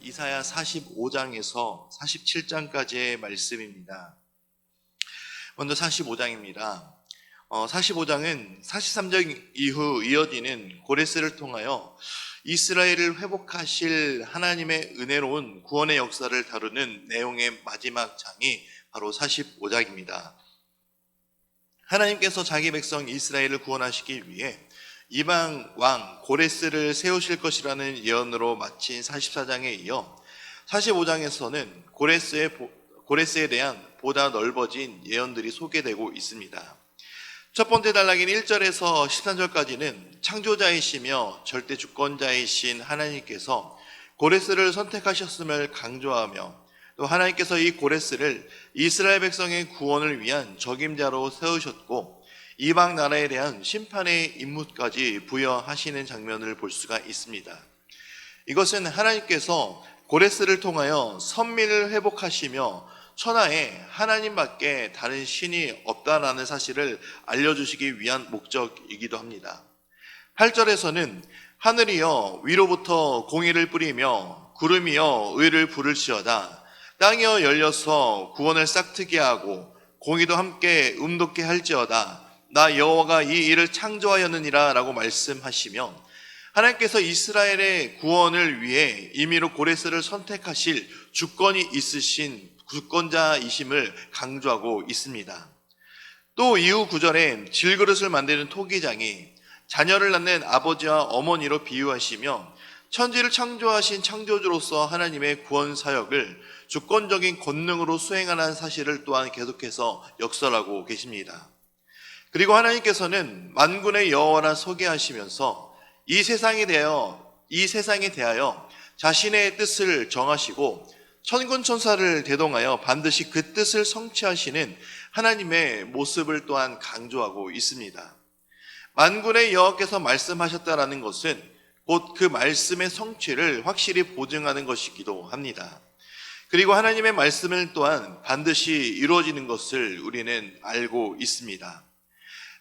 이사야 45장에서 47장까지의 말씀입니다. 먼저 45장입니다. 45장은 43장 이후 이어지는 고레스를 통하여 이스라엘을 회복하실 하나님의 은혜로운 구원의 역사를 다루는 내용의 마지막 장이 바로 45장입니다. 하나님께서 자기 백성 이스라엘을 구원하시기 위해 이방 왕 고레스를 세우실 것이라는 예언으로 마친 44장에 이어 45장에서는 고레스에 대한 보다 넓어진 예언들이 소개되고 있습니다. 첫 번째 단락인 1절에서 13절까지는 창조자이시며 절대 주권자이신 하나님께서 고레스를 선택하셨음을 강조하며, 또 하나님께서 이 고레스를 이스라엘 백성의 구원을 위한 적임자로 세우셨고 이방 나라에 대한 심판의 임무까지 부여하시는 장면을 볼 수가 있습니다. 이것은 하나님께서 고레스를 통하여 선민을 회복하시며 천하에 하나님밖에 다른 신이 없다라는 사실을 알려주시기 위한 목적이기도 합니다. 8절에서는 하늘이여 위로부터 공의를 뿌리며 구름이여 의를 부를지어다. 땅이여 열려서 구원을 싹트게 하고 공의도 함께 음돋게 할지어다. 나 여호와가 이 일을 창조하였느니라 라고 말씀하시며, 하나님께서 이스라엘의 구원을 위해 임의로 고레스를 선택하실 주권이 있으신 주권자이심을 강조하고 있습니다. 또 이후 9절에 질그릇을 만드는 토기장이 자녀를 낳는 아버지와 어머니로 비유하시며 천지를 창조하신 창조주로서 하나님의 구원 사역을 주권적인 권능으로 수행하는 사실을 또한 계속해서 역설하고 계십니다. 그리고 하나님께서는 만군의 여호와라 소개하시면서 이 세상에 대하여 자신의 뜻을 정하시고 천군 천사를 대동하여 반드시 그 뜻을 성취하시는 하나님의 모습을 또한 강조하고 있습니다. 만군의 여호와께서 말씀하셨다라는 것은 곧 그 말씀의 성취를 확실히 보증하는 것이기도 합니다. 그리고 하나님의 말씀을 또한 반드시 이루어지는 것을 우리는 알고 있습니다.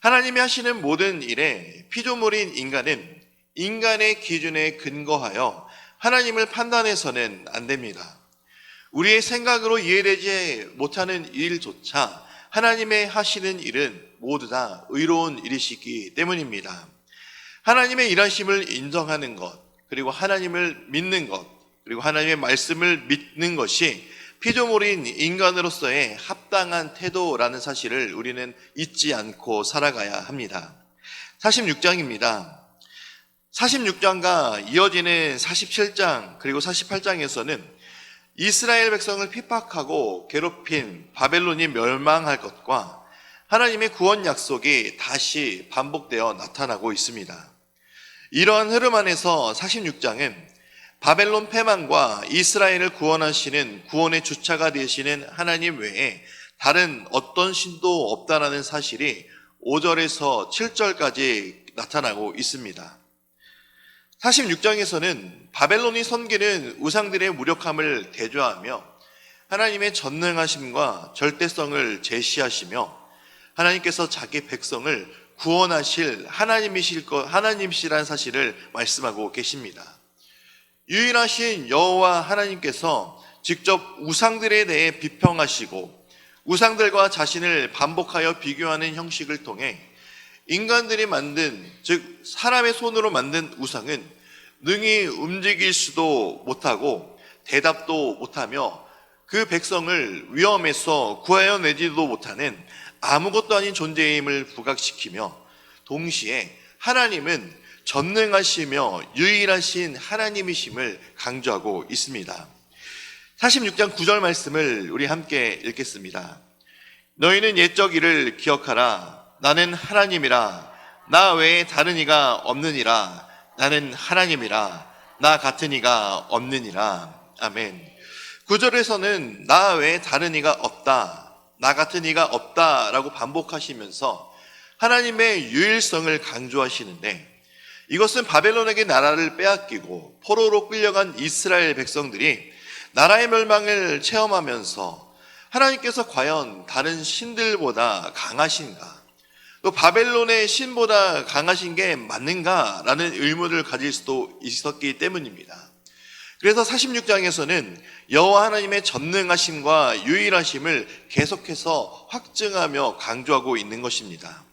하나님이 하시는 모든 일에 피조물인 인간은 인간의 기준에 근거하여 하나님을 판단해서는 안 됩니다. 우리의 생각으로 이해되지 못하는 일조차 하나님의 하시는 일은 모두 다 의로운 일이시기 때문입니다. 하나님의 일하심을 인정하는 것, 그리고 하나님을 믿는 것, 그리고 하나님의 말씀을 믿는 것이 피조물인 인간으로서의 합당한 태도라는 사실을 우리는 잊지 않고 살아가야 합니다. 46장입니다. 46장과 이어지는 47장 그리고 48장에서는 이스라엘 백성을 핍박하고 괴롭힌 바벨론이 멸망할 것과 하나님의 구원 약속이 다시 반복되어 나타나고 있습니다. 이러한 흐름 안에서 46장은 바벨론 패망과 이스라엘을 구원하시는 구원의 주차가 되시는 하나님 외에 다른 어떤 신도 없다라는 사실이 5절에서 7절까지 나타나고 있습니다. 46장에서는 바벨론이 섬기는 우상들의 무력함을 대조하며 하나님의 전능하심과 절대성을 제시하시며 하나님께서 자기 백성을 구원하실 하나님이시라는 사실을 말씀하고 계십니다. 유일하신 여호와 하나님께서 직접 우상들에 대해 비평하시고 우상들과 자신을 반복하여 비교하는 형식을 통해 인간들이 만든, 즉 사람의 손으로 만든 우상은 능히 움직일 수도 못하고 대답도 못하며 그 백성을 위험에서 구하여내지도 못하는 아무것도 아닌 존재임을 부각시키며, 동시에 하나님은 전능하시며 유일하신 하나님이심을 강조하고 있습니다. 46장 9절 말씀을 우리 함께 읽겠습니다. 너희는 옛적 일을 기억하라. 나는 하나님이라. 나 외에 다른 이가 없느니라. 나는 하나님이라. 나 같은 이가 없느니라. 아멘. 9절에서는 나 외에 다른 이가 없다, 나 같은 이가 없다라고 반복하시면서 하나님의 유일성을 강조하시는데, 이것은 바벨론에게 나라를 빼앗기고 포로로 끌려간 이스라엘 백성들이 나라의 멸망을 체험하면서 하나님께서 과연 다른 신들보다 강하신가, 또 바벨론의 신보다 강하신 게 맞는가라는 의문을 가질 수도 있었기 때문입니다. 그래서 46장에서는 여호와 하나님의 전능하심과 유일하심을 계속해서 확증하며 강조하고 있는 것입니다.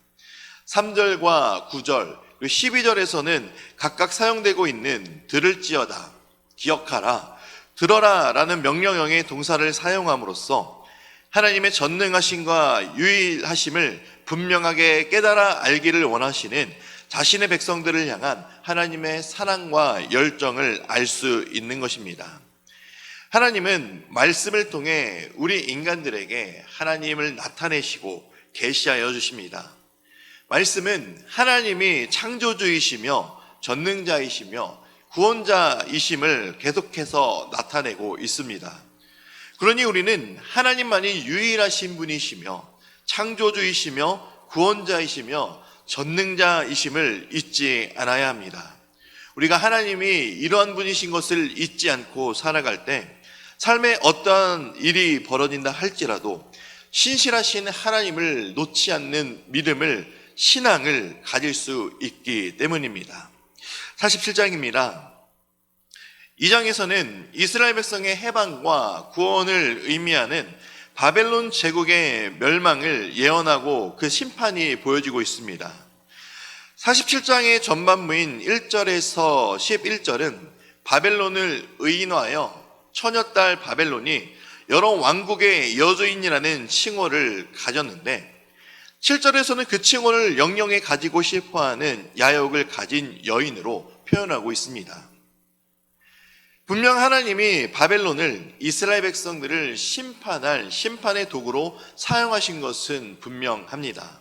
3절과 9절, 그리고 12절에서는 각각 사용되고 있는 들을지어다, 기억하라, 들어라 라는 명령형의 동사를 사용함으로써 하나님의 전능하심과 유일하심을 분명하게 깨달아 알기를 원하시는 자신의 백성들을 향한 하나님의 사랑과 열정을 알 수 있는 것입니다. 하나님은 말씀을 통해 우리 인간들에게 하나님을 나타내시고 계시하여 주십니다. 말씀은 하나님이 창조주이시며 전능자이시며 구원자이심을 계속해서 나타내고 있습니다. 그러니 우리는 하나님만이 유일하신 분이시며 창조주이시며 구원자이시며 전능자이심을 잊지 않아야 합니다. 우리가 하나님이 이러한 분이신 것을 잊지 않고 살아갈 때 삶에 어떠한 일이 벌어진다 할지라도 신실하신 하나님을 놓지 않는 믿음을, 신앙을 가질 수 있기 때문입니다. 47장입니다. 이 장에서는 이스라엘 백성의 해방과 구원을 의미하는 바벨론 제국의 멸망을 예언하고 그 심판이 보여지고 있습니다. 47장의 전반부인 1절에서 11절은 바벨론을 의인화하여 처녀딸 바벨론이 여러 왕국의 여주인이라는 칭호를 가졌는데, 7절에서는 그 칭호를 영영에 가지고 싶어하는 야욕을 가진 여인으로 표현하고 있습니다. 분명 하나님이 바벨론을, 이스라엘 백성들을 심판할 심판의 도구로 사용하신 것은 분명합니다.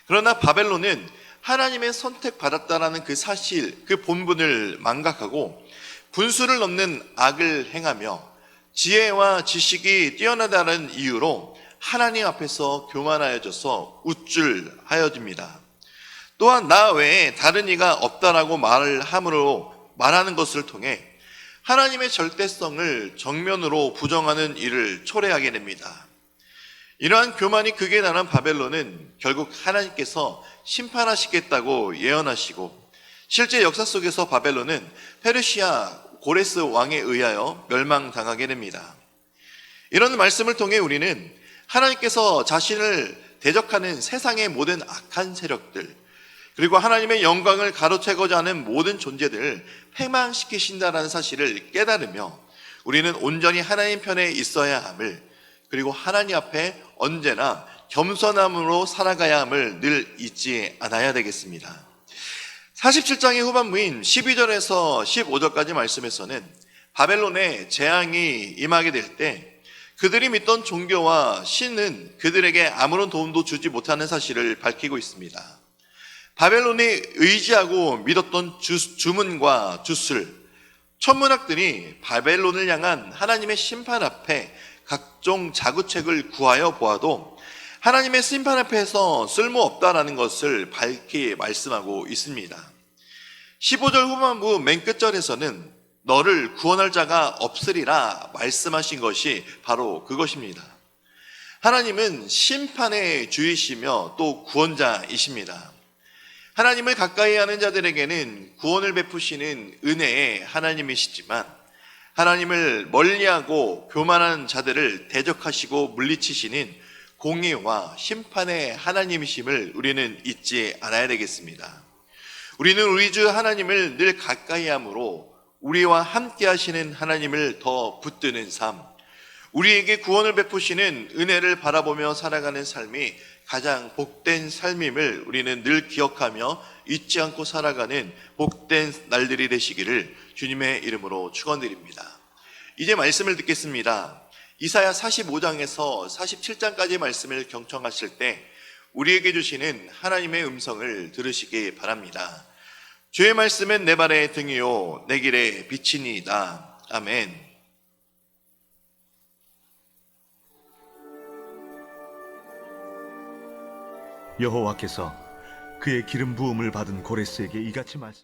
그러나 바벨론은 하나님의 선택받았다라는 그 사실, 그 본분을 망각하고 분수를 넘는 악을 행하며 지혜와 지식이 뛰어나다는 이유로 하나님 앞에서 교만하여져서 우쭐하여집니다. 또한 나 외에 다른 이가 없다라고 말하는 것을 통해 하나님의 절대성을 정면으로 부정하는 일을 초래하게 됩니다. 이러한 교만이 극에 달한 바벨론은 결국 하나님께서 심판하시겠다고 예언하시고, 실제 역사 속에서 바벨론은 페르시아 고레스 왕에 의하여 멸망당하게 됩니다. 이런 말씀을 통해 우리는 하나님께서 자신을 대적하는 세상의 모든 악한 세력들, 그리고 하나님의 영광을 가로채고자 하는 모든 존재들을 패망시키신다라는 사실을 깨달으며 우리는 온전히 하나님 편에 있어야 함을, 그리고 하나님 앞에 언제나 겸손함으로 살아가야 함을 늘 잊지 않아야 되겠습니다. 47장의 후반부인 12절에서 15절까지 말씀에서는 바벨론에 재앙이 임하게 될 때 그들이 믿던 종교와 신은 그들에게 아무런 도움도 주지 못하는 사실을 밝히고 있습니다. 바벨론이 의지하고 믿었던 주문과 주술, 천문학들이 바벨론을 향한 하나님의 심판 앞에 각종 자구책을 구하여 보아도 하나님의 심판 앞에서 쓸모없다라는 것을 밝히 말씀하고 있습니다. 15절 후반부 맨 끝절에서는 너를 구원할 자가 없으리라 말씀하신 것이 바로 그것입니다. 하나님은 심판의 주이시며 또 구원자이십니다. 하나님을 가까이 하는 자들에게는 구원을 베푸시는 은혜의 하나님이시지만, 하나님을 멀리하고 교만한 자들을 대적하시고 물리치시는 공의와 심판의 하나님이심을 우리는 잊지 않아야 되겠습니다. 우리는 우리 주 하나님을 늘 가까이 함으로 우리와 함께 하시는 하나님을 더 붙드는 삶, 우리에게 구원을 베푸시는 은혜를 바라보며 살아가는 삶이 가장 복된 삶임을 우리는 늘 기억하며 잊지 않고 살아가는 복된 날들이 되시기를 주님의 이름으로 축원드립니다. 이제 말씀을 듣겠습니다. 이사야 45장에서 47장까지의 말씀을 경청하실 때 우리에게 주시는 하나님의 음성을 들으시기 바랍니다. 주의 말씀은 내 발의 등이요 내 길의 빛이니이다. 아멘. 여호와께서 그의 기름 부음을 받은 고레스에게 이같이 말씀